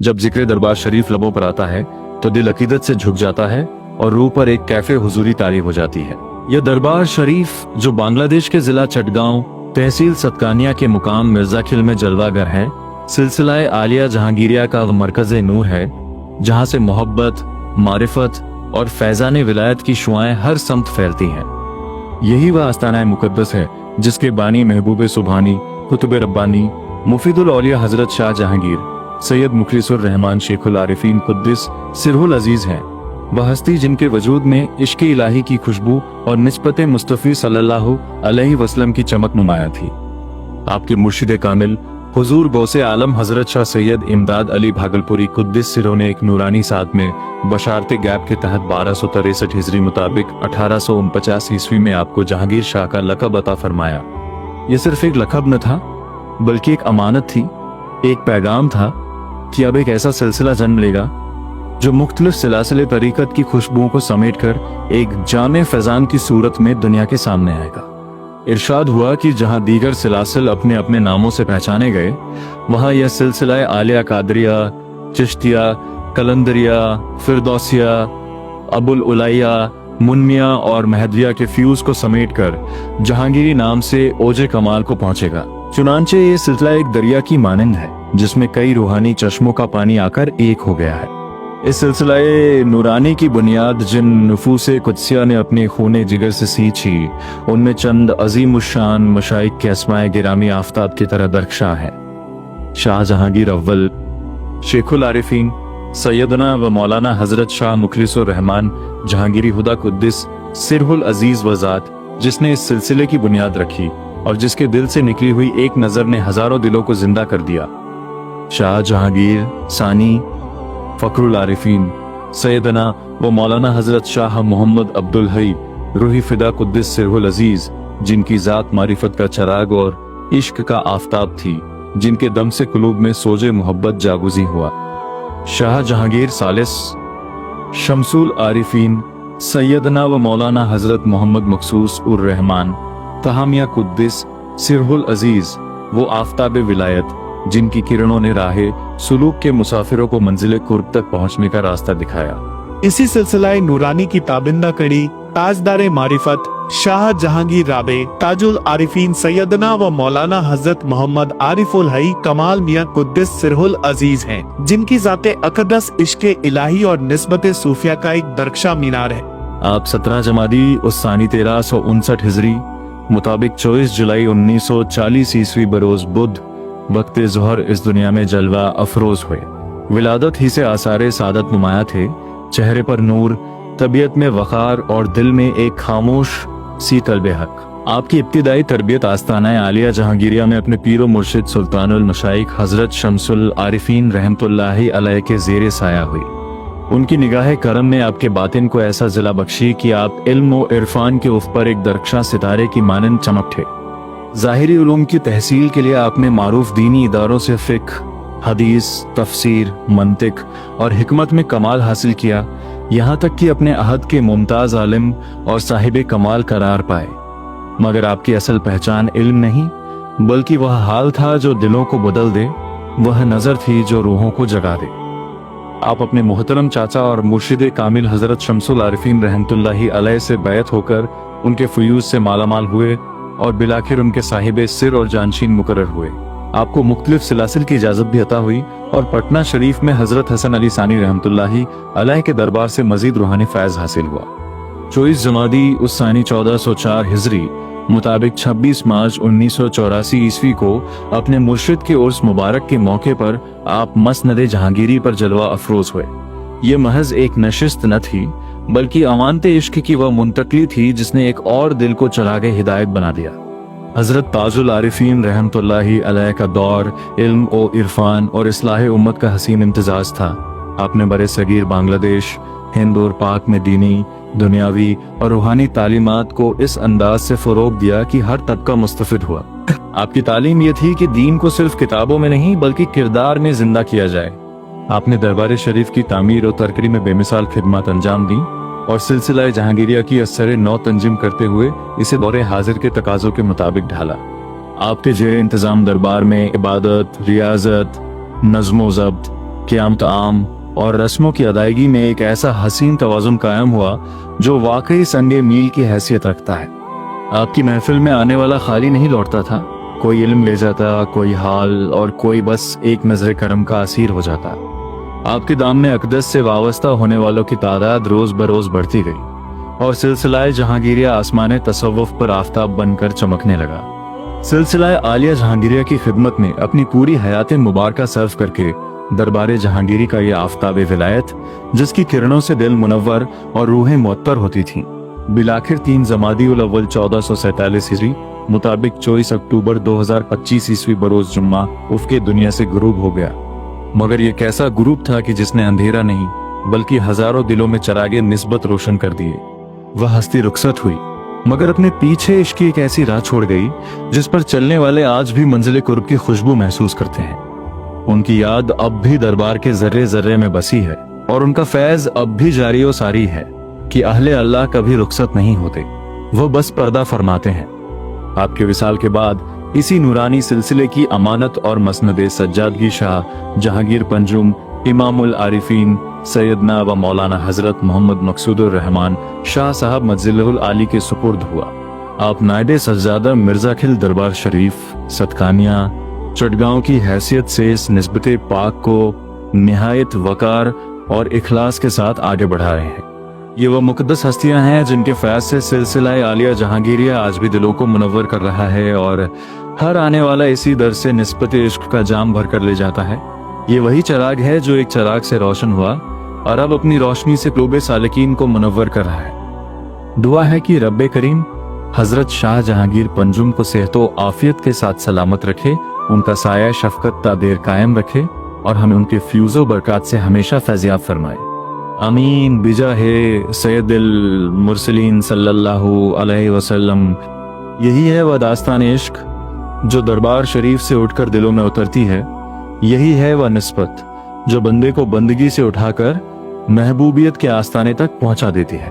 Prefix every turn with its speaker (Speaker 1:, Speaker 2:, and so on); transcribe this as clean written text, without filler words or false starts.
Speaker 1: जब जिक्र दरबार शरीफ लबों पर आता है तो दिल अकीदत से झुक जाता है और रूह पर एक कैफे हुजूरी तारी हो जाती है। यह दरबार शरीफ जो बांग्लादेश के जिला चटगांव तहसील सतकानिया के मुकाम मिर्जाखिल में जलवागर है, सिलसिला आलिया जहांगीरिया का मरकज नूर है, जहां से मोहब्बत, मारिफत और फैजान विलायत की शुआएं हर समत फैलती हैं। यही वह आस्ताना मुकद्दस है जिसके बानी महबूब सुबहानी, कुतुब रब्बानी, मुफीदुल औलिया हजरत शाह जहांगीर, सैयद मुखलिसुर रहमान शेखुल आरिफीन कुद्दिस सिरहुल अजीज हैं। वह हस्ती जिनके वजूद में इश्क इलाही की खुशबू और निस्बत मुस्तफ़ी सल्लल्लाहु अलैहि वसल्लम की चमक नुमाया थी। आपके मुर्शिद कामिल हुजूर गौसे आलम हजरत शाह सैयद इमदाद अली भागलपुरी कुद्दिस सिरों ने एक नूरानी साथ में बशारत गैब के तहत 1263 हिजरी मुताबिक 1849 ईस्वी में आपको जहांगीर शाह का लक़ब अता फरमाया। यह सिर्फ एक लक़ब न था बल्कि एक अमानत थी, एक पैगाम था कि अब एक ऐसा सिलसिला जन्म लेगा जो मुख्तलिफ सिलसिले तरीक़त की खुशबुओं को समेट कर एक जामे फैजान की सूरत में दुनिया के सामने आएगा। इरशाद हुआ कि जहां दीगर सिलसिले अपने अपने नामों से पहचाने गए, वहां यह सिलसिला आलिया कादरिया, चिश्तिया, कलंदरिया, फिरदौसिया, अबुल उलैया, मुन्मिया और महदविया के फ्यूज को समेटकर जहांगीरी नाम से ओजे कमाल को पहुंचेगा। चुनांचे ये सिलसिला एक दरिया की मानंद है जिसमें कई रूहानी चश्मों का पानी आकर एक हो गया है। इस सिलसिले नूरानी की बुनियाद जिन नफूसे कुदसिया ने अपने खूने जिगर से सींची, उनमें चंद अजीम शान मशाइख के अस्माए गिरामी आफ्ताब की तरह दरख्शां है। शाह जहांगीर अव्वल, शेखुल आरिफीन, सैयदना व मौलाना हजरत शाह मुखलिसुर रहमान जहांगीरी हुदा कुद्दिस सिरहुल अजीज वजात, जिसने इस सिलसिले की बुनियाद रखी और जिसके दिल से निकली हुई एक नजर ने हजारों दिलों को जिंदा कर दिया। शाह जहांगीर सानी फखरुल आरिफीन, सैयदना व मौलाना हजरत शाह मोहम्मद अब्दुल हई रूही फिदा कुद्दिस सिरहुल अजीज, जिनकी जात मारिफत का चराग और इश्क का आफताब थी, जिनके दम से कुलूब में सोजे मोहब्बत जागुजी हुआ। शाह जहांगीर सालिस शमसुल आरिफीन, सैयदना व मौलाना हजरत मोहम्मद मखसूस उर रहमान तहामिया कुद्दिस सिरहुल अजीज, वो आफ्ताब विलायत जिनकी किरणों ने राहे सुलूक के मुसाफिरों को मंजिल कुर्ब तक पहुंचने का रास्ता दिखाया।
Speaker 2: इसी सिलसिलाए नूरानी की ताबिंदा कड़ी ताजदारे मारिफत शाह जहांगीर राबे ताजुल आरिफीन सैयदना व मौलाना हजरत मोहम्मद आरिफुल हई कमाल मियां कुद्दिस सिरहुल अजीज हैं, जिनकी जाते अकदस इश्के इलाही और निस्बत सूफिया का एक दरख्शां मीनार है।
Speaker 1: आप 17 जमादी उस्सानी 1359 हिजरी मुताबिक 24 जुलाई 1940 ईस्वी बरोज बुध वक्त ज़ोहर इस दुनिया में जलवा अफरोज हुए। विलादत ही से आसारे सादत नुमाया थे, चेहरे पर नूर, तबीयत में वक़ार और दिल में एक खामोश सी तलब हक। आपकी इब्तिदाई तरबियत आस्ताना आलिया जहांगीरिया में अपने पीरो मुर्शिद सुल्तानुल मशाइख हजरत शमसुल आरिफीन रहमतुल्लाहि अलैह के ज़ेरे साया हुई। उनकी निगाह करम ने आपके बातिन को ऐसा जिला बख्शी कि आप इल्म व इरफान के उफ़ पर एक दरख्शां सितारे की मानंद चमक थे। ज़ाहिरी उलूम की तहसील के लिए आपने मारूफ दीनी इदारों से फ़िक़्ह, हदीस, तफसीर, मंतिक और हिकमत में कमाल हासिल किया, यहाँ तक कि अपने अहद के मुमताज़ आलिम और साहिब कमाल करार पाए। मगर आपकी असल पहचान इल्म नहीं बल्कि वह हाल था जो दिलों को बदल दे, वह नज़र थी जो रूहों को जगा दे। आप अपने मोहतरम चाचा और मुर्शिद कामिल हजरत शमसुल आरिफीन रहमतुल्लाहि अलैह से बैत होकर उनके फयूज से मालामाल हुए और बिलाखिर उनके साहिब सिर और जानशीन मुकर्रर हुए। आपको मुख्तलिफ सिलसिल की इजाज़त भी अता हुई और पटना शरीफ में हजरत हसन अली सानी रहमतुल्लाहि अलैह के दरबार से मजीद रूहानी फैज़ हासिल हुआ। 24 जमादी उस्सानी 1404 हिजरी मुताबिक 26 मार्च 1984 ईस्वी को अपने मुर्शिद के उर्स मुबारक के मौके पर आप मसनद जहांगीरी पर जलवा अफरोज हुए। ये महज एक नशिस्त न थी बल्कि अमानते इश्क की वह मुंतकली थी जिसने एक और दिल को चला के हिदायत बना दिया। हजरत ताजुल आरिफीन रहमतुल्लाहि अलैह का दौर इल्म ओ इरफान और इस्लाह उम्मत का हसीन इम्तिजाज था। आपने बरे सगीर बांग्लादेश, हिंद और पाक में दीनी, दुनियावी और रूहानी तालीमात को इस अंदाज से फरोग दिया कि हर तबका मुस्तफिद हुआ। आपकी तालीम यह थी कि दीन को सिर्फ किताबों में नहीं बल्कि किरदार में जिंदा किया जाए। आपने दरबार शरीफ की तामीर और तरक्की में बेमिसाल खिदमत अंजाम दी और सिलसिला जहांगीरिया की असर नौ तंजीम करते हुए इसे दौरे हाजिर के तकाजों के मुताबिक ढाला। आपके जेर इंतजाम दरबार में इबादत, रियाजत, नज़्म व ज़ब्त, क़यामत आम और रस्मों की अदायगी में एक ऐसा हसीन तवाज़ुन कायम हुआ जो वाकई संगे मील की हैसियत रखता है। आपकी महफिल में आने वाला खाली नहीं लौटता था, कोई इल्म ले जाता, कोई हाल और कोई बस एक नजर करम का असीर हो जाता। आपके दामन अक़दस से वाबस्ता होने वालों की तादाद रोज बरोज बढ़ती गई और सिलसिला जहांगीरिया आसमान तसव्वुफ पर आफताब बनकर चमकने लगा। सिलसिला आलिया जहांगीरिया की खिदमत में अपनी पूरी हयात मुबारका सर्व करके दरबार जहांगीरी का ये आफताब विलायत, जिसकी किरणों से दिल मुनव्वर और रूहें मुअत्तर होती थीं, बिलाखिर 3 जमादिउल अव्वल 1447 हिजरी मुताबिक 24 अक्टूबर 2025 ईस्वी बरोज जुम्मा उफ़क़े दुनिया से गुरूब हो गया। मगर ये कैसा गुरूब था कि जिसने अंधेरा नहीं बल्कि हजारों दिलों में चरागे निस्बत रोशन कर दिए। वह हस्ती रुखसत हुई मगर अपने पीछे इश्क की एक ऐसी राह छोड़ गई जिस पर चलने वाले आज भी मंजिल कुर्ब की खुशबू महसूस करते हैं। उनकी याद अब भी दरबार के जर्रे जर्रे में बसी है और उनका फैज अब भी जारी और सारी है कि अहले अल्लाह कभी रुखसत नहीं होते, वो बस पर्दा फरमाते हैं। आपके विसाल के बाद इसी नूरानी सिलसिले की अमानत और मसनद सज्जादगी शाह जहांगीर पंजुम इमामुल आरिफीन सैयदना व मौलाना हजरत मोहम्मद मकसूदुर रहमान शाह साहब मज्जिलुल आली के सुपुर्द हुआ। आप नायब सज्जादा मिर्जा खिल दरबार शरीफ सतकानिया चटगांव की हैसियत से इस निस्बत पाक को निहायत वकार और इखलास के साथ आगे बढ़ा रहे हैं। ये वो मुकद्दस हस्तियां हैं जिनके फैज से सिलसिला आलिया जहांगीरिया आज भी दिलों को मुनव्वर कर रहा है और हर आने वाला इसी दर से निस्बत इश्क का जाम भर कर ले जाता है। ये वही चिराग है जो एक चिराग से रोशन हुआ और अब अपनी रोशनी से क़ुलूब सालिकीन को मुनव्वर कर रहा है। दुआ है कि रब्बे करीम हजरत शाह जहांगीर पंजुम को सेहत व आफियत के साथ सलामत रखे, उनका साया शफकत ता देर कायम रखे और हमें उनके फ्यूज़ो बरकत से हमेशा फैज़याब फरमाए। आमीन बिजाहे सैयदुल मुरसलीन सल्लल्लाहु अलैहि वसल्लम। यही है वह दास्तान इश्क जो दरबार शरीफ से उठकर दिलों में उतरती है। यही है वह निस्बत जो बंदे को बंदगी से उठाकर महबूबियत के आस्ताने तक पहुंचा देती है।